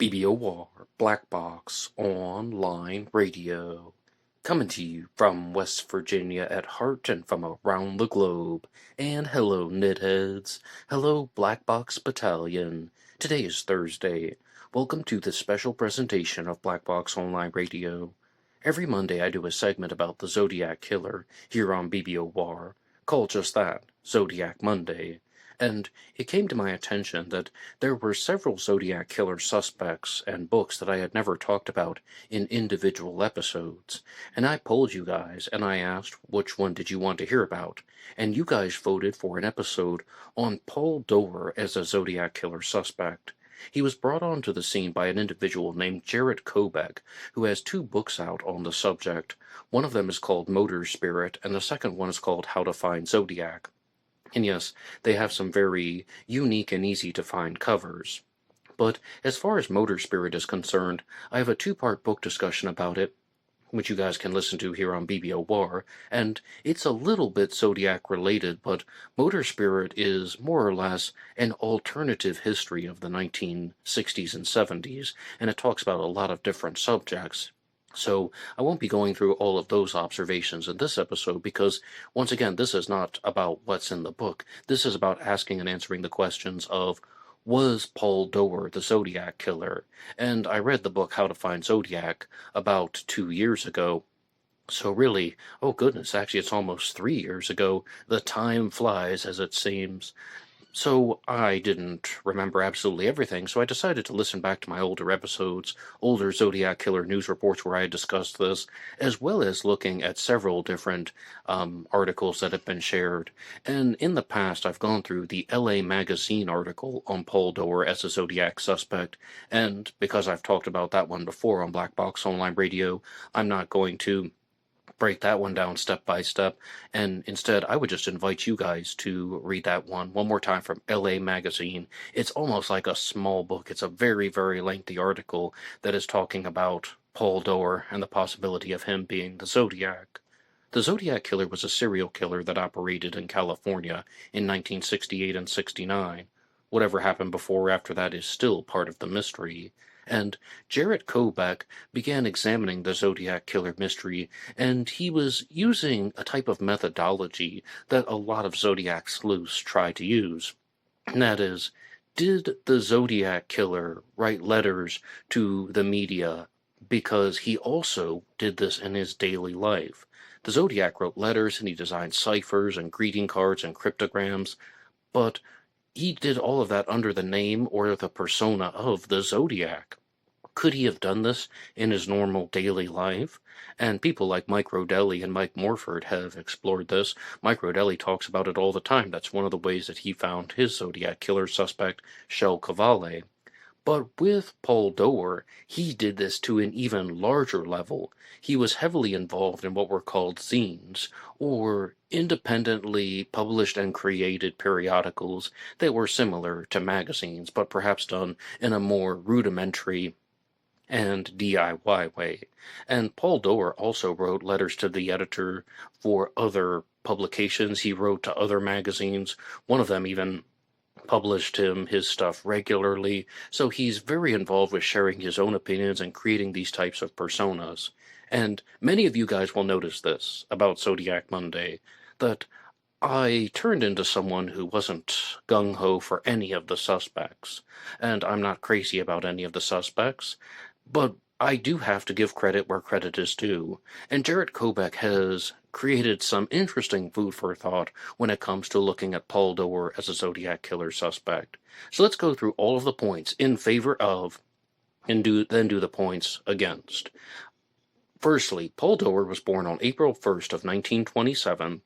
BBOR, Black Box Online Radio, coming to you from West Virginia at heart and from around the globe. And hello, Knitheads. Hello, Black Box Battalion. Today is Thursday. Welcome to this special presentation of Black Box Online Radio. Every Monday I do a segment about the Zodiac Killer here on BBOR, called just that, Zodiac Monday. And it came to my attention that there were several Zodiac Killer suspects and books that I had never talked about in individual episodes. And I polled you guys, and I asked, which one did you want to hear about? And you guys voted for an episode on Paul Doerr as a Zodiac Killer suspect. He was brought onto the scene by an individual named Jarrett Kobeck, who has two books out on the subject. One of them is called Motor Spirit, and the second one is called How to Find Zodiac. And yes, they have some very unique and easy-to-find covers. But as far as Motor Spirit is concerned, I have a two-part book discussion about it, which you guys can listen to here on BBOR, and it's a little bit Zodiac-related, but Motor Spirit is more or less an alternative history of the 1960s and 70s, and it talks about a lot of different subjects. So I won't be going through all of those observations in this episode because, once again, this is not about what's in the book. This is about asking and answering the questions of, was Paul Doerr the Zodiac Killer? And I read the book How to Find Zodiac about 2 years ago. So really, oh goodness, actually it's almost 3 years ago. The time flies, as it seems. So I didn't remember absolutely everything, so I decided to listen back to my older episodes, older Zodiac Killer news reports where I discussed this, as well as looking at several different articles that have been shared. And in the past, I've gone through the LA Magazine article on Paul Doerr as a Zodiac suspect, and because I've talked about that one before on Black Box Online Radio, I'm not going to break that one down step by step, and instead I would just invite you guys to read that one more time from LA Magazine. It's almost like a small book. It's a very, very lengthy article that is talking about Paul Doerr and the possibility of him being the Zodiac. The Zodiac Killer was a serial killer that operated in California in 1968 and 69. Whatever happened before or after that is still part of the mystery. And Jarrett Kobeck began examining the Zodiac Killer mystery, and he was using a type of methodology that a lot of Zodiac sleuths try to use. And that is, did the Zodiac Killer write letters to the media because he also did this in his daily life? The Zodiac wrote letters, and he designed ciphers and greeting cards and cryptograms, but he did all of that under the name or the persona of the Zodiac. Could he have done this in his normal daily life? And people like Mike Rodelli and Mike Morford have explored this. Mike Rodelli talks about it all the time. That's one of the ways that he found his Zodiac Killer suspect, Shel Cavalli. But with Paul Doerr, he did this to an even larger level. He was heavily involved in what were called zines, or independently published and created periodicals that were similar to magazines, but perhaps done in a more rudimentary and DIY way. And Paul Doerr also wrote letters to the editor for other publications. He wrote to other magazines. One of them even published his stuff regularly, so he's very involved with sharing his own opinions and creating these types of personas. And many of you guys will notice this about Zodiac Monday, that I turned into someone who wasn't gung-ho for any of the suspects, and I'm not crazy about any of the suspects, but I do have to give credit where credit is due, and Jarrett Kobeck has created some interesting food for thought when it comes to looking at Paul Doerr as a Zodiac Killer suspect. So let's go through all of the points in favor of, and then do the points against. Firstly, Paul Doerr was born on April 1st of 1927.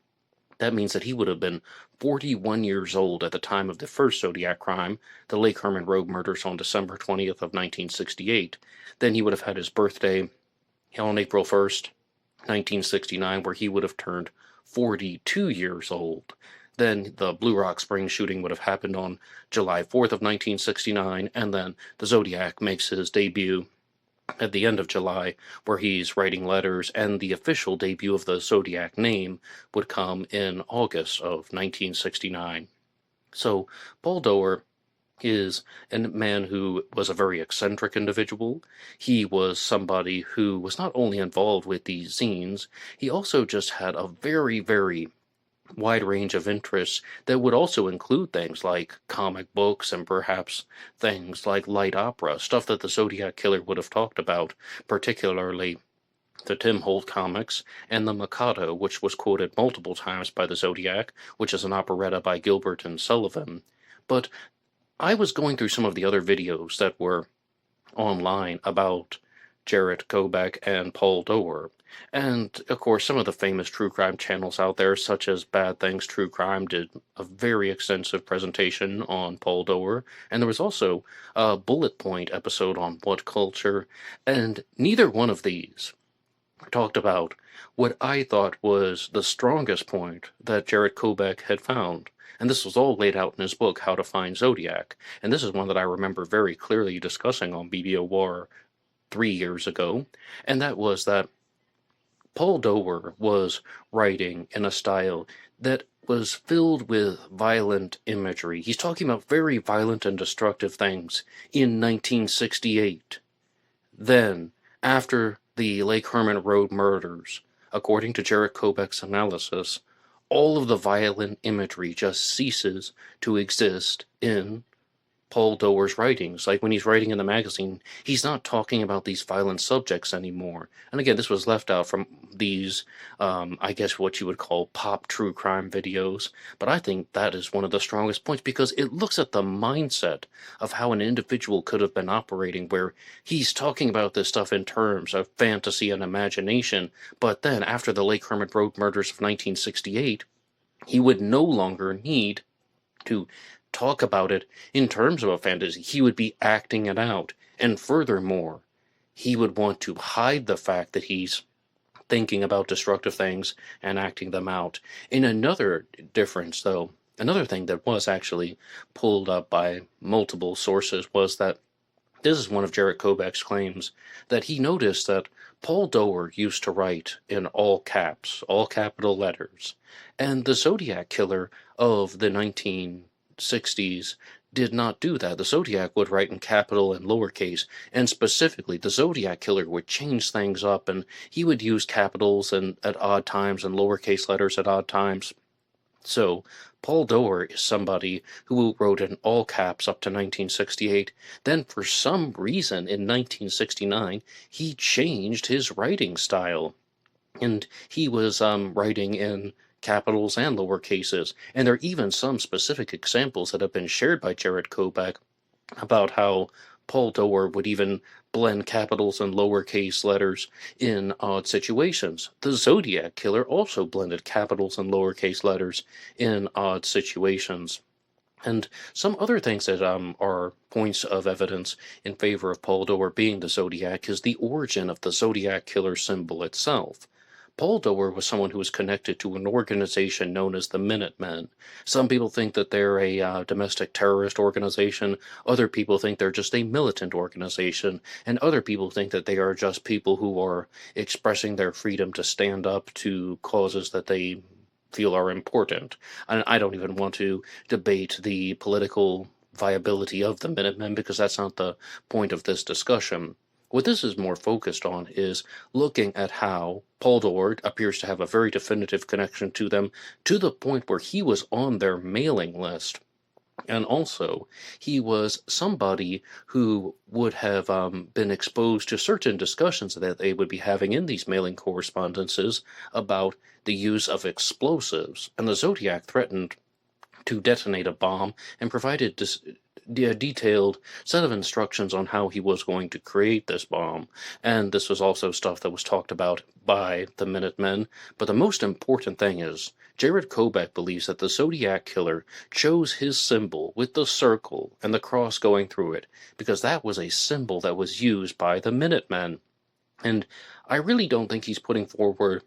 That means that he would have been 41 years old at the time of the first Zodiac crime, the Lake Herman Road murders on December 20th of 1968. Then he would have had his birthday on April 1st, 1969, where he would have turned 42 years old. Then the Blue Rock Springs shooting would have happened on July 4th of 1969, and then the Zodiac makes his debut at the end of July, where he's writing letters, and the official debut of the Zodiac name would come in August of 1969. So Paul Doerr is a man who was a very eccentric individual. He was somebody who was not only involved with these zines, he also just had a very, very wide range of interests that would also include things like comic books and perhaps things like light opera, stuff that the Zodiac Killer would have talked about, particularly the Tim Holt comics and the Mikado, which was quoted multiple times by the Zodiac, which is an operetta by Gilbert and Sullivan. But I was going through some of the other videos that were online about Jarrett Kobek and Paul Doerr. And, of course, some of the famous true crime channels out there, such as Bad Things True Crime, did a very extensive presentation on Paul Doerr. And there was also a bullet point episode on What Culture. And neither one of these talked about what I thought was the strongest point that Jarrett Kobek had found. And this was all laid out in his book, How to Find Zodiac. And this is one that I remember very clearly discussing on BBOR 3 years ago. And that was that Paul Doerr was writing in a style that was filled with violent imagery. He's talking about very violent and destructive things in 1968. Then, after the Lake Herman Road murders, according to Jarrett Kobek's analysis, all of the violent imagery just ceases to exist in Paul Doerr's writings. Like when he's writing in the magazine, he's not talking about these violent subjects anymore. And again, this was left out from these, I guess what you would call pop true crime videos. But I think that is one of the strongest points because it looks at the mindset of how an individual could have been operating, where he's talking about this stuff in terms of fantasy and imagination. But then after the Lake Herman Road murders of 1968, he would no longer need to talk about it in terms of a fantasy. He would be acting it out. And furthermore, he would want to hide the fact that he's thinking about destructive things and acting them out. In another difference, though, another thing that was actually pulled up by multiple sources was that this is one of Jarrett Kobek's claims, that he noticed that Paul Doerr used to write in all caps, all capital letters, and the Zodiac Killer of the 1960s did not do that. The Zodiac would write in capital and lowercase, and specifically the Zodiac Killer would change things up, and he would use capitals and at odd times and lowercase letters at odd times. So, Paul Doerr is somebody who wrote in all caps up to 1968. Then, for some reason, in 1969, he changed his writing style. And he was writing in capitals and lower cases. And there are even some specific examples that have been shared by Jarrett Kobek about how Paul Doerr would even blend capitals and lowercase letters in odd situations. The Zodiac Killer also blended capitals and lowercase letters in odd situations. And some other things that are points of evidence in favor of Paul Doerr being the Zodiac is the origin of the Zodiac Killer symbol itself. Paul Doerr was someone who was connected to an organization known as the Minutemen. Some people think that they're a domestic terrorist organization. Other people think they're just a militant organization. And other people think that they are just people who are expressing their freedom to stand up to causes that they feel are important. And I don't even want to debate the political viability of the Minutemen because that's not the point of this discussion. What this is more focused on is looking at how Paul Doerr appears to have a very definitive connection to them, to the point where he was on their mailing list. And also, he was somebody who would have been exposed to certain discussions that they would be having in these mailing correspondences about the use of explosives. And the Zodiac threatened to detonate a bomb and provided a detailed set of instructions on how he was going to create this bomb. And this was also stuff that was talked about by the Minutemen. But the most important thing is, Jarrett Kobek believes that the Zodiac Killer chose his symbol with the circle and the cross going through it, because that was a symbol that was used by the Minutemen. And I really don't think he's putting forward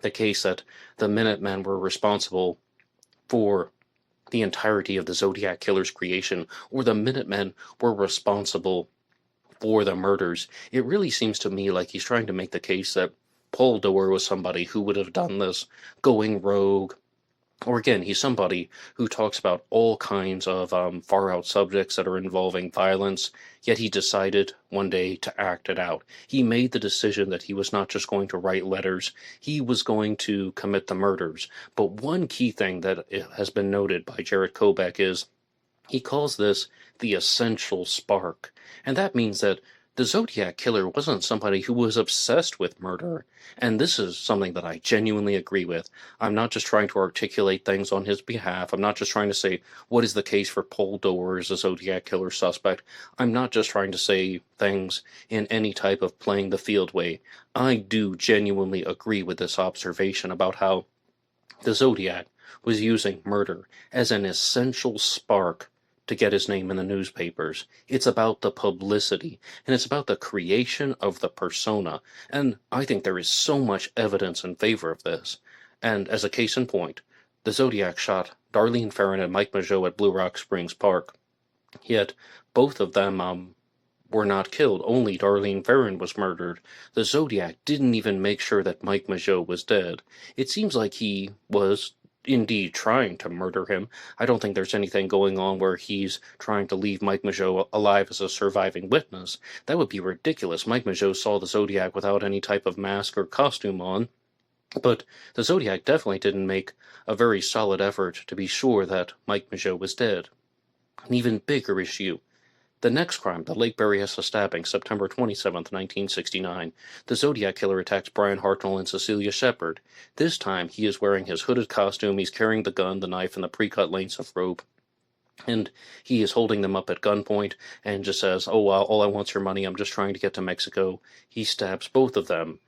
the case that the Minutemen were responsible for the entirety of the Zodiac Killer's creation, or the Minutemen were responsible for the murders. It really seems to me like he's trying to make the case that Paul Doerr was somebody who would have done this, going rogue, Or again, he's somebody who talks about all kinds of far-out subjects that are involving violence, yet he decided one day to act it out. He made the decision that he was not just going to write letters, he was going to commit the murders. But one key thing that has been noted by Jared Kobeck is he calls this the essential spark. And that means that the Zodiac Killer wasn't somebody who was obsessed with murder. And this is something that I genuinely agree with. I'm not just trying to articulate things on his behalf. I'm not just trying to say what is the case for Paul Doerr as a Zodiac Killer suspect. I'm not just trying to say things in any type of playing the field way. I do genuinely agree with this observation about how the Zodiac was using murder as an essential spark to get his name in the newspapers. It's about the publicity, and it's about the creation of the persona, and I think there is so much evidence in favor of this. And as a case in point, the Zodiac shot Darlene Ferrin and Mike Mageau at Blue Rock Springs Park, yet both of them were not killed. Only Darlene Ferrin was murdered. The Zodiac didn't even make sure that Mike Mageau was dead. It seems like he was indeed trying to murder him. I don't think there's anything going on where he's trying to leave Mike Mageau alive as a surviving witness. That would be ridiculous. Mike Mageau saw the Zodiac without any type of mask or costume on. But the Zodiac definitely didn't make a very solid effort to be sure that Mike Mageau was dead. An even bigger issue. The next crime, the Lake Berryessa stabbing, September 27, 1969. The Zodiac Killer attacks Brian Hartnell and Cecilia Shepard. This time, he is wearing his hooded costume, he's carrying the gun, the knife, and the pre-cut lengths of rope. And he is holding them up at gunpoint and just says, "Oh, all I want's your money, I'm just trying to get to Mexico." He stabs both of them.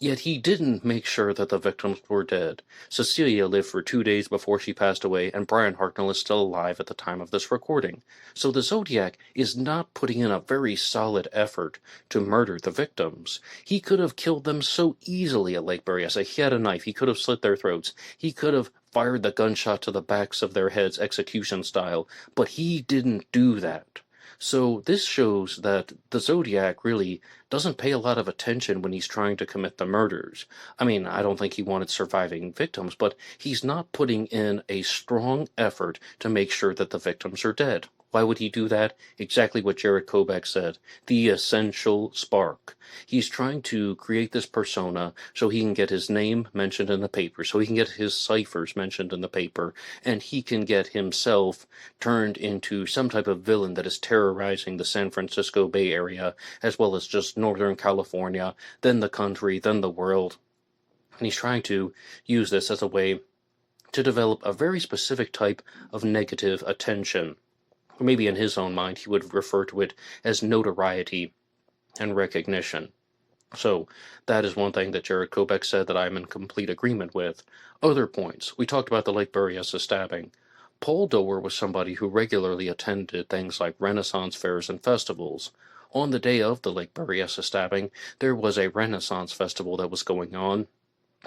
Yet he didn't make sure that the victims were dead. Cecilia lived for 2 days before she passed away, and Brian Hartnell is still alive at the time of this recording. So the Zodiac is not putting in a very solid effort to murder the victims. He could have killed them so easily at Lake Berryessa. He had a knife. He could have slit their throats. He could have fired the gunshot to the backs of their heads execution style, but he didn't do that. So this shows that the Zodiac really doesn't pay a lot of attention when he's trying to commit the murders. I mean, I don't think he wanted surviving victims, but he's not putting in a strong effort to make sure that the victims are dead. Why would he do that? Exactly what Jared Kobeck said. The essential spark. He's trying to create this persona so he can get his name mentioned in the paper, so he can get his ciphers mentioned in the paper, and he can get himself turned into some type of villain that is terrorizing the San Francisco Bay Area, as well as just Northern California, then the country, then the world. And he's trying to use this as a way to develop a very specific type of negative attention. Or maybe in his own mind he would refer to it as notoriety and recognition. So that is one thing that Jared Kobeck said that I'm in complete agreement with. Other points. We talked about the Lake Berryessa stabbing. Paul Doerr was somebody who regularly attended things like Renaissance fairs and festivals. On the day of the Lake Berryessa stabbing, there was a Renaissance festival that was going on.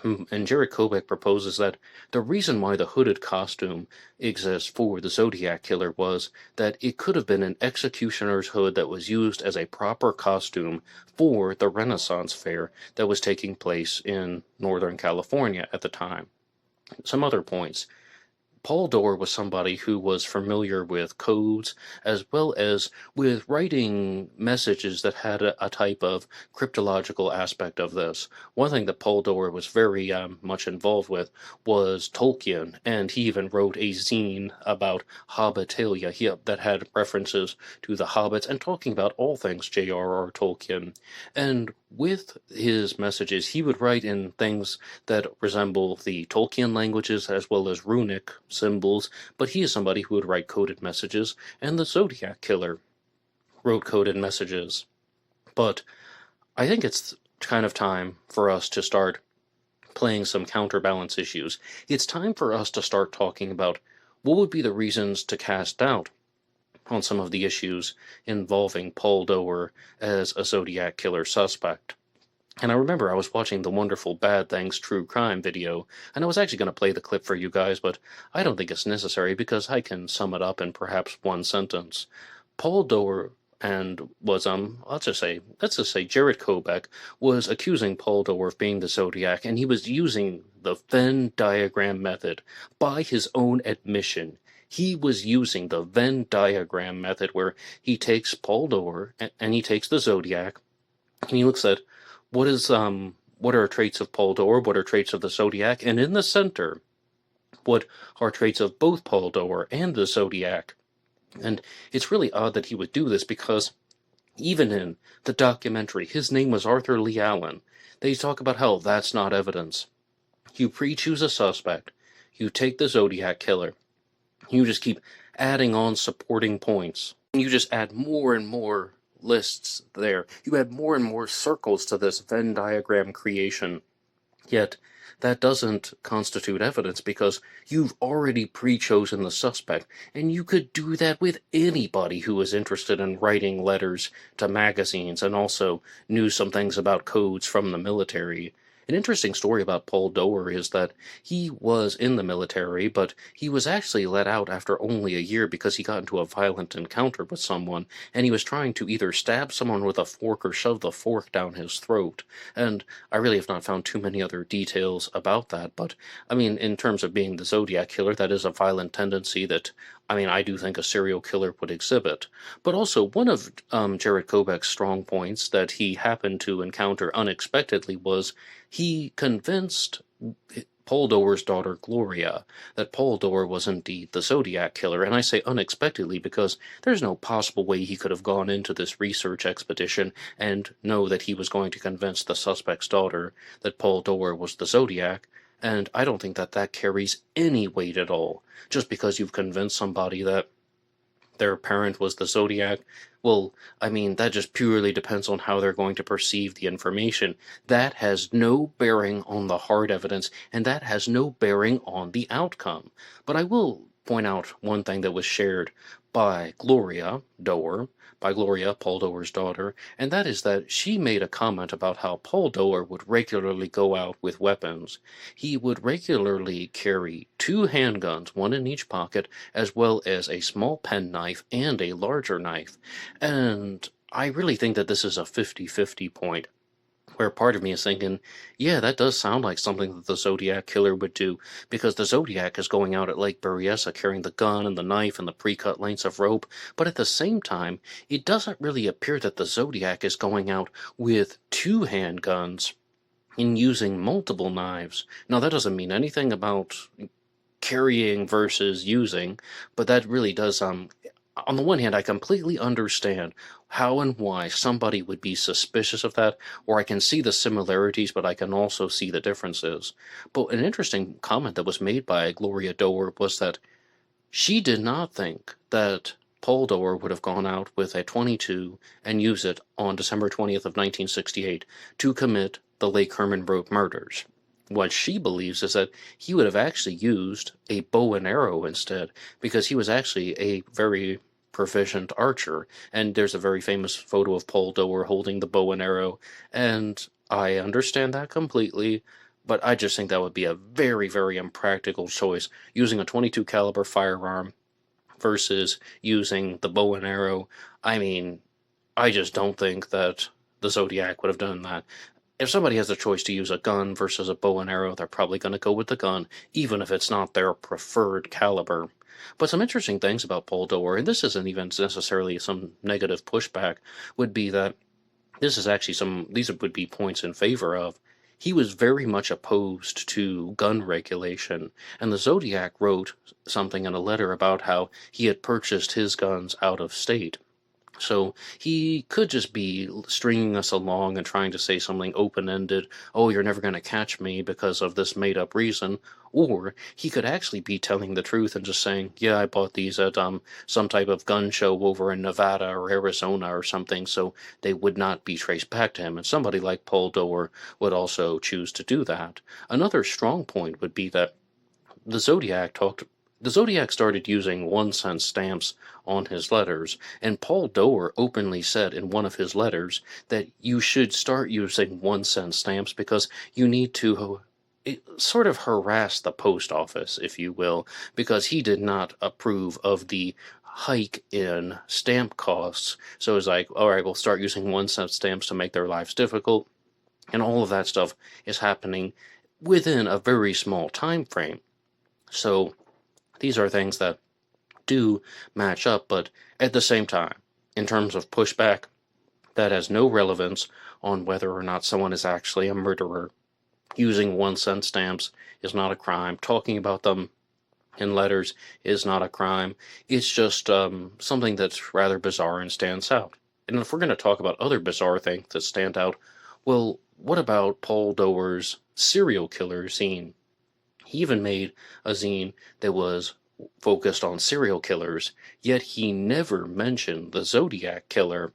And Jared Kobeck proposes that the reason why the hooded costume exists for the Zodiac Killer was that it could have been an executioner's hood that was used as a proper costume for the Renaissance fair that was taking place in Northern California at the time. Some other points. Paul Doerr was somebody who was familiar with codes as well as with writing messages that had a type of cryptological aspect of this. One thing that Paul Doerr was very much involved with was Tolkien, and he even wrote a zine about Hobbitalia that had references to the Hobbits and talking about all things J.R.R. Tolkien. And with his messages, he would write in things that resemble the Tolkien languages as well as runic symbols, but he is somebody who would write coded messages, and the Zodiac Killer wrote coded messages. But I think it's kind of time for us to start playing some counterbalance issues. It's time for us to start talking about what would be the reasons to cast doubt on some of the issues involving Paul Doerr as a Zodiac Killer suspect. And I remember I was watching the wonderful Bad Things True Crime video, and I was actually going to play the clip for you guys, but I don't think it's necessary because I can sum it up in perhaps one sentence. Paul Doerr and was let's just say Jared Kobeck was accusing Paul Doerr of being the Zodiac, and he was using the Venn diagram method. By his own admission, he was using the Venn diagram method, where he takes Paul Doerr and he takes the Zodiac, and he looks at what are traits of Paul Doerr, what are traits of the Zodiac, and in the center, what are traits of both Paul Doerr and the Zodiac. And it's really odd that he would do this, because even in the documentary, his name was Arthur Lee Allen. They talk about how that's not evidence. You pre-choose a suspect, you take the Zodiac Killer, you just keep adding on supporting points. You just add more and more lists there. You add more and more circles to this Venn diagram creation. Yet, that doesn't constitute evidence, because you've already pre-chosen the suspect, and you could do that with anybody who is interested in writing letters to magazines and also knew some things about codes from the military. An interesting story about Paul Doerr is that he was in the military, but he was actually let out after only a year because he got into a violent encounter with someone, and he was trying to either stab someone with a fork or shove the fork down his throat. And I really have not found too many other details about that, but, I mean, in terms of being the Zodiac Killer, that is a violent tendency that, I do think a serial killer would exhibit. But also, one of Jared Kobeck's strong points that he happened to encounter unexpectedly was he convinced Paul Doerr's daughter, Gloria, that Paul Doerr was indeed the Zodiac Killer. And I say unexpectedly because there's no possible way he could have gone into this research expedition and know that he was going to convince the suspect's daughter that Paul Doerr was the Zodiac. And I don't think that that carries any weight at all. Just because you've convinced somebody that their parent was the Zodiac, well, that just purely depends on how they're going to perceive the information. That has no bearing on the hard evidence, and that has no bearing on the outcome. But I will point out one thing that was shared by Gloria Doerr, Paul Doerr's daughter, and that is that she made a comment about how Paul Doerr would regularly go out with weapons. He would regularly carry 2 handguns, one in each pocket, as well as a small penknife and a larger knife. And I really think that this is a 50-50 point, where part of me is thinking, yeah, that does sound like something that the Zodiac Killer would do, because the Zodiac is going out at Lake Berryessa carrying the gun and the knife and the pre-cut lengths of rope, but at the same time, it doesn't really appear that the Zodiac is going out with 2 handguns and using multiple knives. Now, that doesn't mean anything about carrying versus using, but that really does, on the one hand, I completely understand how and why somebody would be suspicious of that, or I can see the similarities, but I can also see the differences. But an interesting comment that was made by Gloria Doerr was that she did not think that Paul Doerr would have gone out with a .22 and use it on December 20th of 1968 to commit the Lake Herman Road murders. What she believes is that he would have actually used a bow and arrow instead, because he was actually a very proficient archer, and there's a very famous photo of Paul Doerr holding the bow and arrow, and I understand that completely, but I just think that would be a very, very impractical choice, using a .22 caliber firearm versus using the bow and arrow. I just don't think that the Zodiac would have done that. If somebody has a choice to use a gun versus a bow and arrow, they're probably going to go with the gun, even if it's not their preferred caliber. But some interesting things about Paul Doerr, and this isn't even necessarily some negative pushback, would be that these would be points in favor of. He was very much opposed to gun regulation, and the Zodiac wrote something in a letter about how he had purchased his guns out of state. So he could just be stringing us along and trying to say something open-ended, oh, you're never going to catch me because of this made-up reason, or he could actually be telling the truth and just saying, yeah, I bought these at some type of gun show over in Nevada or Arizona or something, so they would not be traced back to him, and somebody like Paul Doerr would also choose to do that. Another strong point would be that the Zodiac started using 1-cent stamps on his letters, and Paul Doerr openly said in one of his letters that you should start using 1-cent stamps because you need to sort of harass the post office, if you will, because he did not approve of the hike in stamp costs. So it's like, all right, we'll start using 1 cent stamps to make their lives difficult. And all of that stuff is happening within a very small time frame. So these are things that do match up, but at the same time, in terms of pushback, that has no relevance on whether or not someone is actually a murderer. Using 1 cent stamps is not a crime. Talking about them in letters is not a crime. It's just something that's rather bizarre and stands out. And if we're going to talk about other bizarre things that stand out, well, what about Paul Doerr's serial killer zine? He even made a zine that was focused on serial killers, yet he never mentioned the Zodiac Killer.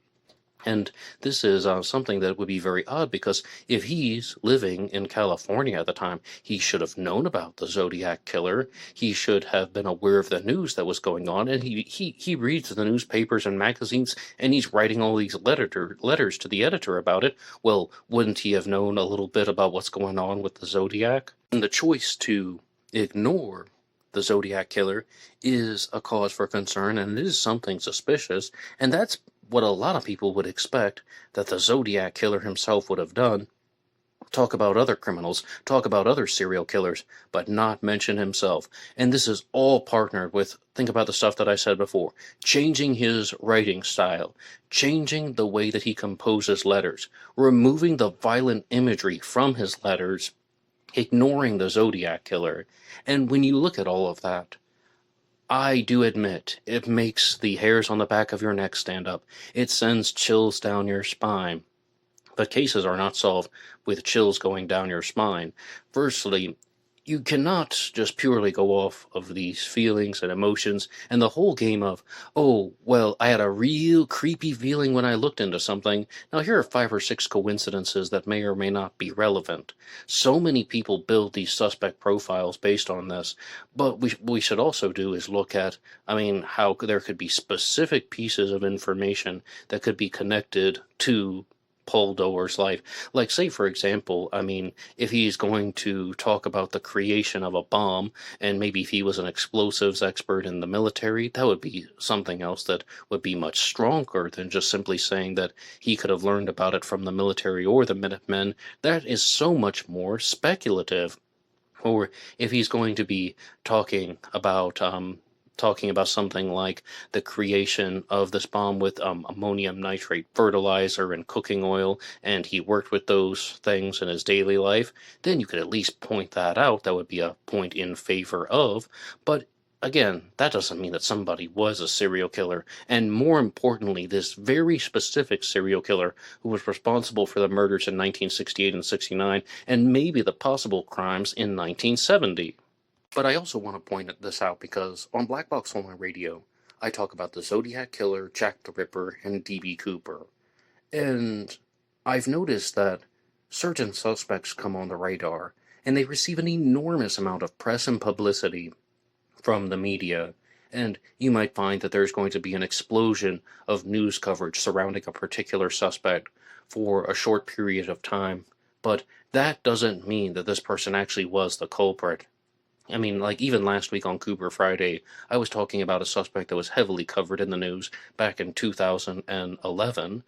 And this is something that would be very odd, because if he's living in California at the time, he should have known about the Zodiac Killer. He should have been aware of the news that was going on, and he reads the newspapers and magazines, and he's writing all these letters to the editor about it. Well, wouldn't he have known a little bit about what's going on with the Zodiac? And the choice to ignore the Zodiac Killer is a cause for concern, and it is something suspicious, and that's what a lot of people would expect that the Zodiac Killer himself would have done. Talk about other criminals, talk about other serial killers, but not mention himself. And this is all partnered with, think about the stuff that I said before, changing his writing style, changing the way that he composes letters, removing the violent imagery from his letters, ignoring the Zodiac Killer. And when you look at all of that, I do admit, it makes the hairs on the back of your neck stand up. It sends chills down your spine. But cases are not solved with chills going down your spine. Firstly, you cannot just purely go off of these feelings and emotions and the whole game of, oh, well, I had a real creepy feeling when I looked into something. Now, here are 5 or 6 coincidences that may or may not be relevant. So many people build these suspect profiles based on this, but what we should also do is look at, how there could be specific pieces of information that could be connected to Paul Doerr's life. Like, say, for example, if he's going to talk about the creation of a bomb, and maybe if he was an explosives expert in the military, that would be something else that would be much stronger than just simply saying that he could have learned about it from the military or the Minutemen. That is so much more speculative. Or if he's going to be talking about something like the creation of this bomb with ammonium nitrate fertilizer and cooking oil, and he worked with those things in his daily life, then you could at least point that out. That would be a point in favor of. But again, that doesn't mean that somebody was a serial killer. And more importantly, this very specific serial killer who was responsible for the murders in 1968 and 69, and maybe the possible crimes in 1970. But I also want to point this out because on Black Box Online Radio, I talk about the Zodiac Killer, Jack the Ripper, and D.B. Cooper. And I've noticed that certain suspects come on the radar, and they receive an enormous amount of press and publicity from the media. And you might find that there's going to be an explosion of news coverage surrounding a particular suspect for a short period of time. But that doesn't mean that this person actually was the culprit. Even last week on Cooper Friday, I was talking about a suspect that was heavily covered in the news back in 2011.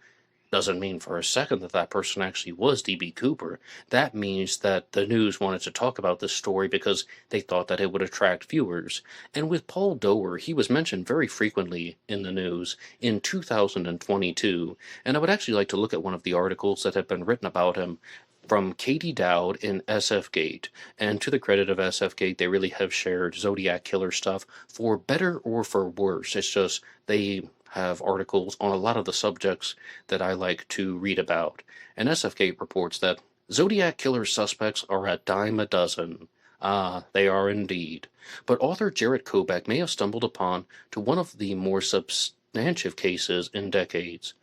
Doesn't mean for a second that that person actually was D.B. Cooper. That means that the news wanted to talk about this story because they thought that it would attract viewers. And with Paul Doerr, he was mentioned very frequently in the news in 2022. And I would actually like to look at one of the articles that have been written about him from Katie Dowd in SF Gate. And to the credit of SF Gate, they really have shared Zodiac Killer stuff for better or for worse. It's just they have articles on a lot of the subjects that I like to read about. And SF Gate reports that Zodiac Killer suspects are a dime a dozen. Ah, they are indeed. But author Jarrett Kobach may have stumbled upon to one of the more substantive cases in decades.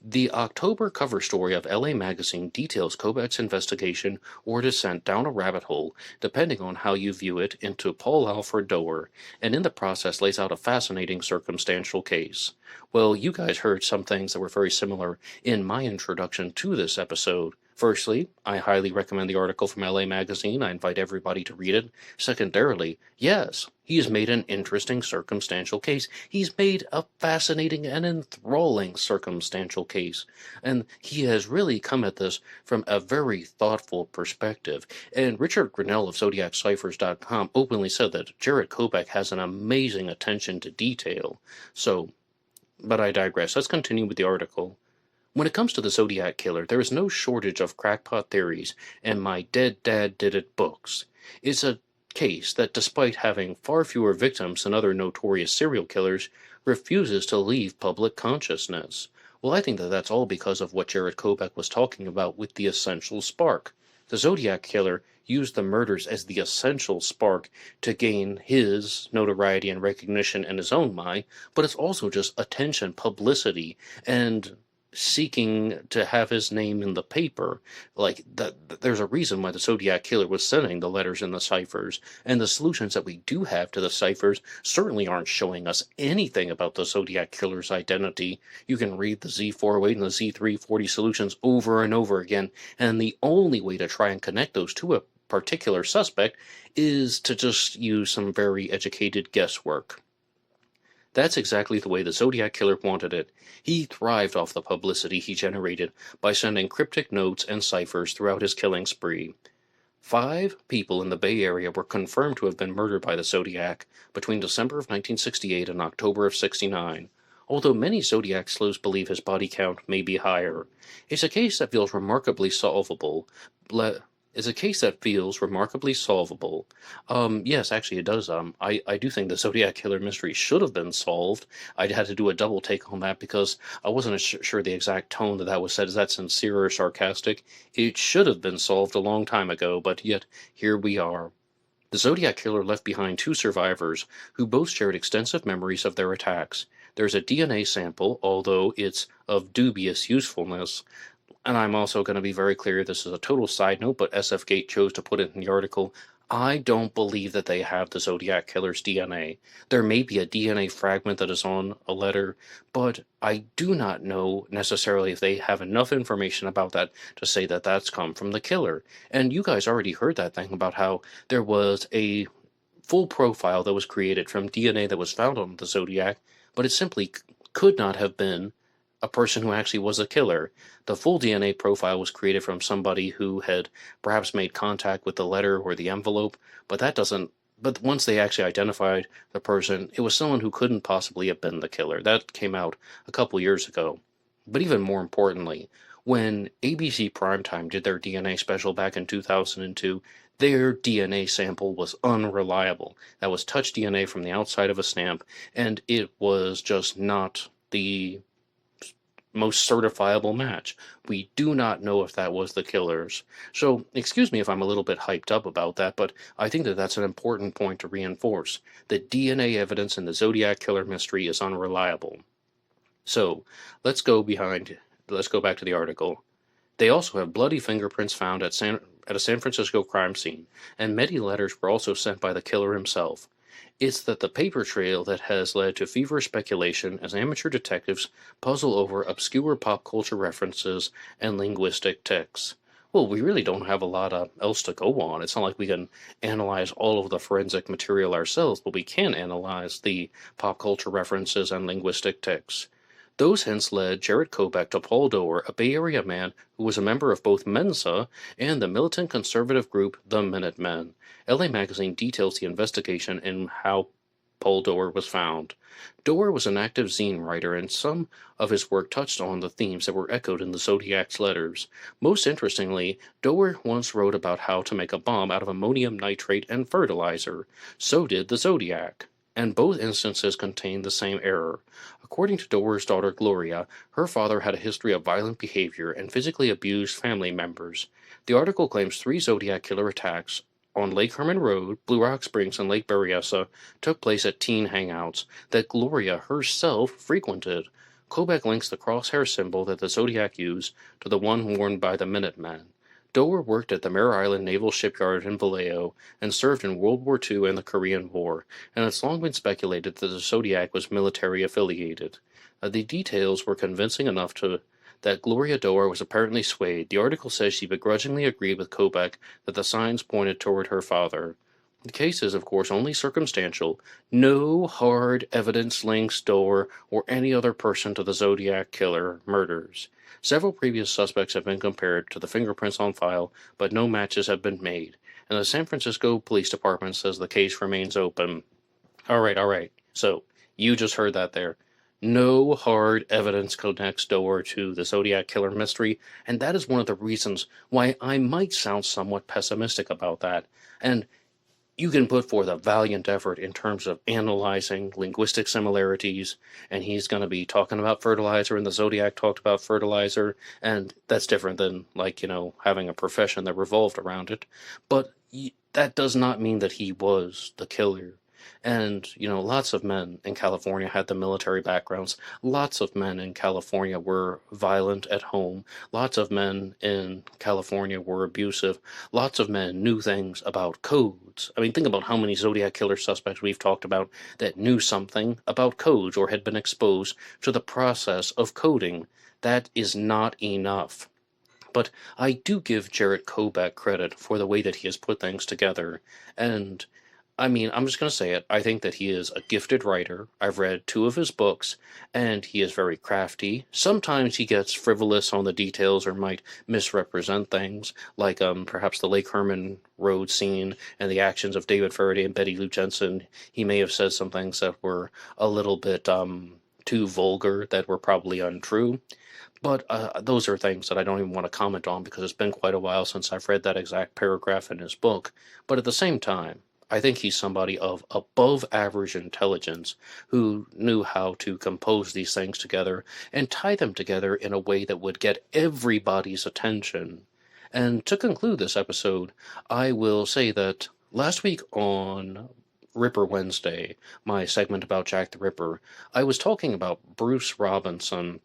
The October cover story of LA Magazine details Kobach's investigation or descent down a rabbit hole, depending on how you view it, into Paul Alfred Doerr, and in the process lays out a fascinating circumstantial case. Well, you guys heard some things that were very similar in my introduction to this episode, Firstly, I highly recommend the article from LA Magazine. I invite everybody to read it. Secondarily, yes, he has made an interesting circumstantial case. He's made a fascinating and enthralling circumstantial case. And he has really come at this from a very thoughtful perspective. And Richard Grinnell of ZodiacCiphers.com openly said that Jared Kobeck has an amazing attention to detail. But I digress. Let's continue with the article. When it comes to the Zodiac Killer, there is no shortage of crackpot theories and my Dead Dad Did It books. It's a case that, despite having far fewer victims than other notorious serial killers, refuses to leave public consciousness. Well, I think that that's all because of what Jared Kobeck was talking about with the essential spark. The Zodiac Killer used the murders as the essential spark to gain his notoriety and recognition in his own mind, but it's also just attention, publicity, and seeking to have his name in the paper. Like, there's a reason why the Zodiac Killer was sending the letters in the ciphers, and the solutions that we do have to the ciphers certainly aren't showing us anything about the Zodiac Killer's identity. You can read the Z408 and the Z340 solutions over and over again, and the only way to try and connect those to a particular suspect is to just use some very educated guesswork. That's exactly the way the Zodiac Killer wanted it. He thrived off the publicity he generated by sending cryptic notes and ciphers throughout his killing spree. 5 people in the Bay Area were confirmed to have been murdered by the Zodiac between December of 1968 and October of '69, although many Zodiac sleuths believe his body count may be higher. It's a case that feels remarkably solvable. Yes, actually it does. I do think the Zodiac Killer mystery should have been solved. I'd had to do a double take on that because I wasn't sure the exact tone that was said. Is that sincere or sarcastic? It should have been solved a long time ago, but yet here we are. The Zodiac Killer left behind 2 survivors who both shared extensive memories of their attacks. There's a DNA sample, although it's of dubious usefulness. And I'm also going to be very clear, this is a total side note, but SF Gate chose to put it in the article. I don't believe that they have the Zodiac Killer's DNA. There may be a DNA fragment that is on a letter, but I do not know necessarily if they have enough information about that to say that that's come from the killer. And you guys already heard that thing about how there was a full profile that was created from DNA that was found on the Zodiac, but it simply could not have been a person who actually was a killer. The full DNA profile was created from somebody who had perhaps made contact with the letter or the envelope, but once they actually identified the person, it was someone who couldn't possibly have been the killer. That came out a couple years ago. But even more importantly, when ABC Primetime did their DNA special back in 2002, their DNA sample was unreliable. That was touch DNA from the outside of a stamp, and it was just not the most certifiable match. We do not know if that was the killer's. So, excuse me if I'm a little bit hyped up about that, but I think that that's an important point to reinforce. The DNA evidence in the Zodiac Killer mystery is unreliable. So, let's go back to the article. They also have bloody fingerprints found at a San Francisco crime scene, and many letters were also sent by the killer himself. It's that the paper trail that has led to feverish speculation as amateur detectives puzzle over obscure pop culture references and linguistic texts. Well, we really don't have a lot else to go on. It's not like we can analyze all of the forensic material ourselves, but we can analyze the pop culture references and linguistic texts. Those hints led Jared Kobeck to Paul Doerr, a Bay Area man who was a member of both Mensa and the militant conservative group the Minutemen. LA Magazine details the investigation and how Paul Doerr was found. Doerr was an active zine writer, and some of his work touched on the themes that were echoed in the Zodiac's letters. Most interestingly, Doerr once wrote about how to make a bomb out of ammonium nitrate and fertilizer. So did the Zodiac. And both instances contained the same error. According to Doerr's daughter Gloria, her father had a history of violent behavior and physically abused family members. The article claims 3 Zodiac Killer attacks on Lake Herman Road, Blue Rock Springs, and Lake Berryessa took place at teen hangouts that Gloria herself frequented. Kobeck links the crosshair symbol that the Zodiac used to the one worn by the Minutemen. Doerr worked at the Mare Island Naval Shipyard in Vallejo and served in World War II and the Korean War, and it's long been speculated that the Zodiac was military affiliated. The details were convincing enough that Gloria Doerr was apparently swayed. The article says she begrudgingly agreed with Kobach that the signs pointed toward her father. The case is, of course, only circumstantial. No hard evidence links Doerr or any other person to the Zodiac Killer murders. Several previous suspects have been compared to the fingerprints on file, but no matches have been made, and the San Francisco Police Department says the case remains open. All right. So, you just heard that there. No hard evidence connects Doerr to the Zodiac Killer mystery, and that is one of the reasons why I might sound somewhat pessimistic about that. And you can put forth a valiant effort in terms of analyzing linguistic similarities, and he's going to be talking about fertilizer, and the Zodiac talked about fertilizer, and that's different than, having a profession that revolved around it. But that does not mean that he was the killer. And, lots of men in California had the military backgrounds. Lots of men in California were violent at home. Lots of men in California were abusive. Lots of men knew things about codes. I mean, think about how many Zodiac Killer suspects we've talked about that knew something about codes or had been exposed to the process of coding. That is not enough. But I do give Jarrett Kobach credit for the way that he has put things together. And I'm just going to say it. I think that he is a gifted writer. I've read 2 of his books, and he is very crafty. Sometimes he gets frivolous on the details or might misrepresent things, like perhaps the Lake Herman Road scene and the actions of David Faraday and Betty Lou Jensen. He may have said some things that were a little bit too vulgar, that were probably untrue. But those are things that I don't even want to comment on because it's been quite a while since I've read that exact paragraph in his book. But at the same time, I think he's somebody of above average intelligence who knew how to compose these things together and tie them together in a way that would get everybody's attention. And to conclude this episode, I will say that last week on Ripper Wednesday, my segment about Jack the Ripper, I was talking about Bruce Robinson.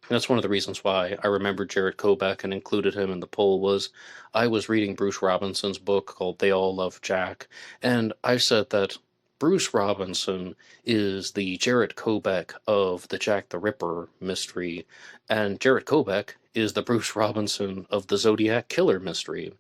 That's one of the reasons why I remembered Jarrett Kobach and included him in the poll. Was I was reading Bruce Robinson's book called They All Love Jack, and I said that Bruce Robinson is the Jarrett Kobach of the Jack the Ripper mystery, and Jarrett Kobach is the Bruce Robinson of the Zodiac Killer mystery.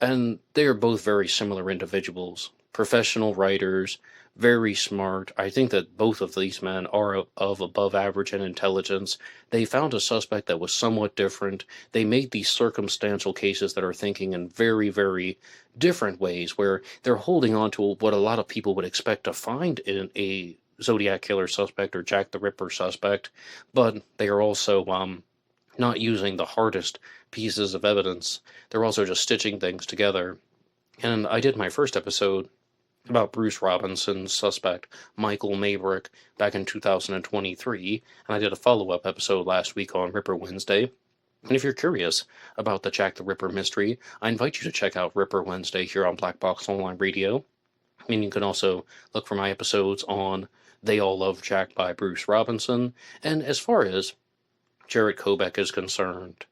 And they are both very similar individuals, professional writers, very smart. I think that both of these men are of above average in intelligence. They found a suspect that was somewhat different. They made these circumstantial cases that are thinking in very, very different ways, where they're holding on to what a lot of people would expect to find in a Zodiac Killer suspect or Jack the Ripper suspect, but they are also not using the hardest pieces of evidence. They're also just stitching things together. And I did my first episode about Bruce Robinson's suspect, Michael Maybrick, back in 2023, and I did a follow-up episode last week on Ripper Wednesday. And if you're curious about the Jack the Ripper mystery, I invite you to check out Ripper Wednesday here on Black Box Online Radio. And you can also look for my episodes on They All Love Jack by Bruce Robinson. And as far as Jarrett Kobach is concerned,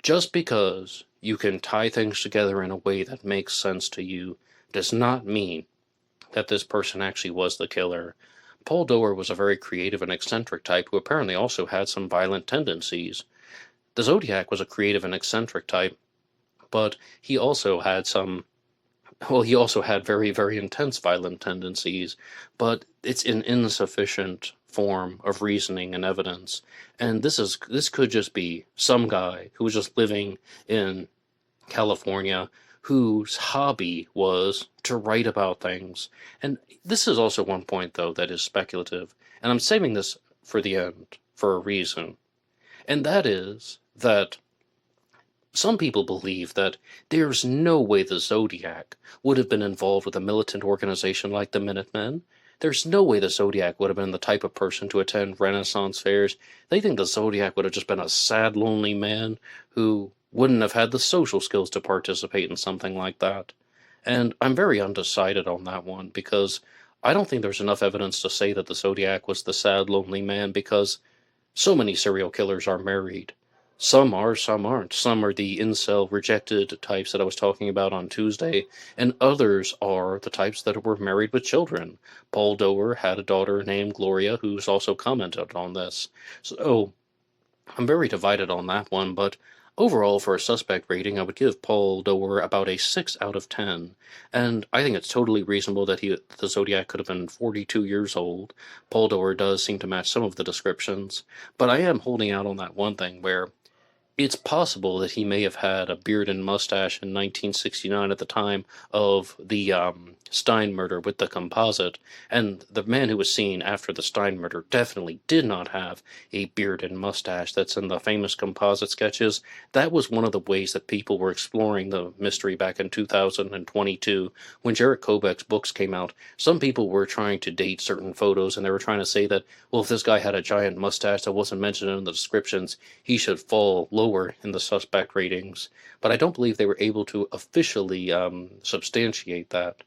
just because you can tie things together in a way that makes sense to you does not mean that this person actually was the killer. Paul Doerr was a very creative and eccentric type who apparently also had some violent tendencies. The Zodiac was a creative and eccentric type, but he also had very, very intense violent tendencies, but it's an insufficient form of reasoning and evidence. And this could just be some guy who was just living in California whose hobby was to write about things. And this is also one point, though, that is speculative, and I'm saving this for the end for a reason. And that is that some people believe that there's no way the Zodiac would have been involved with a militant organization like the Minutemen. There's no way the Zodiac would have been the type of person to attend Renaissance fairs. They think the Zodiac would have just been a sad, lonely man who wouldn't have had the social skills to participate in something like that. And I'm very undecided on that one, because I don't think there's enough evidence to say that the Zodiac was the sad, lonely man, because so many serial killers are married. Some are, some aren't. Some are the incel rejected types that I was talking about on Tuesday, and others are the types that were married with children. Paul Doerr had a daughter named Gloria, who's also commented on this. So I'm very divided on that one, but overall, for a suspect rating, I would give Paul Doerr about a 6 out of 10. And I think it's totally reasonable that the Zodiac could have been 42 years old. Paul Doerr does seem to match some of the descriptions, but I am holding out on that one thing where it's possible that he may have had a beard and mustache in 1969 at the time of the Stein murder with the composite, and the man who was seen after the Stein murder definitely did not have a beard and mustache that's in the famous composite sketches. That was one of the ways that people were exploring the mystery back in 2022 when Jarek Kobek's books came out. Some people were trying to date certain photos, and they were trying to say that, well, if this guy had a giant mustache that wasn't mentioned in the descriptions, he should fall lower in the suspect ratings, but I don't believe they were able to officially substantiate that.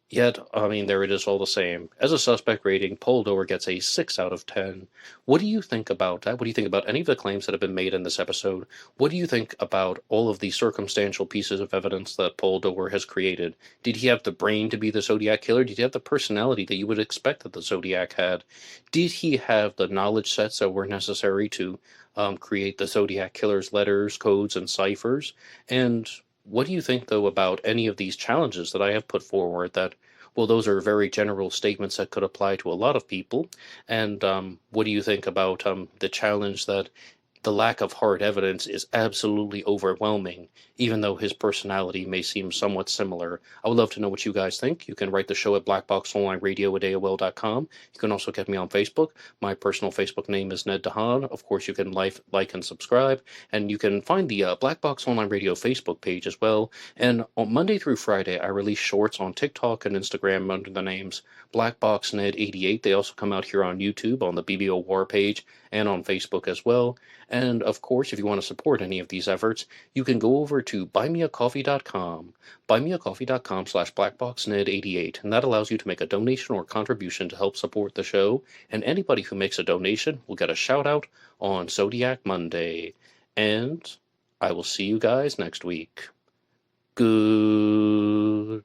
Yet, I mean, there it is all the same. As a suspect rating, Paul Doerr gets a 6 out of 10. What do you think about that? What do you think about any of the claims that have been made in this episode? What do you think about all of the circumstantial pieces of evidence that Paul Doerr has created? Did he have the brain to be the Zodiac Killer? Did he have the personality that you would expect that the Zodiac had? Did he have the knowledge sets that were necessary to create the Zodiac Killer's letters, codes, and ciphers? And what do you think, though, about any of these challenges that I have put forward that, well, those are very general statements that could apply to a lot of people? And what do you think about the challenge that the lack of hard evidence is absolutely overwhelming, even though his personality may seem somewhat similar? I would love to know what you guys think. You can write the show at blackboxonlineradio@aol.com. You can also get me on Facebook. My personal Facebook name is Ned DeHaan. Of course, you can like and subscribe, and you can find the Black Box Online Radio Facebook page as well. And on Monday through Friday, I release shorts on TikTok and Instagram under the names blackboxned88. They also come out here on YouTube on the BBO War page and on Facebook as well. And of course, if you want to support any of these efforts, you can go over to buymeacoffee.com, buymeacoffee.com/blackboxned88, and that allows you to make a donation or contribution to help support the show. And anybody who makes a donation will get a shout out on Zodiac Monday. And I will see you guys next week. Goodbye.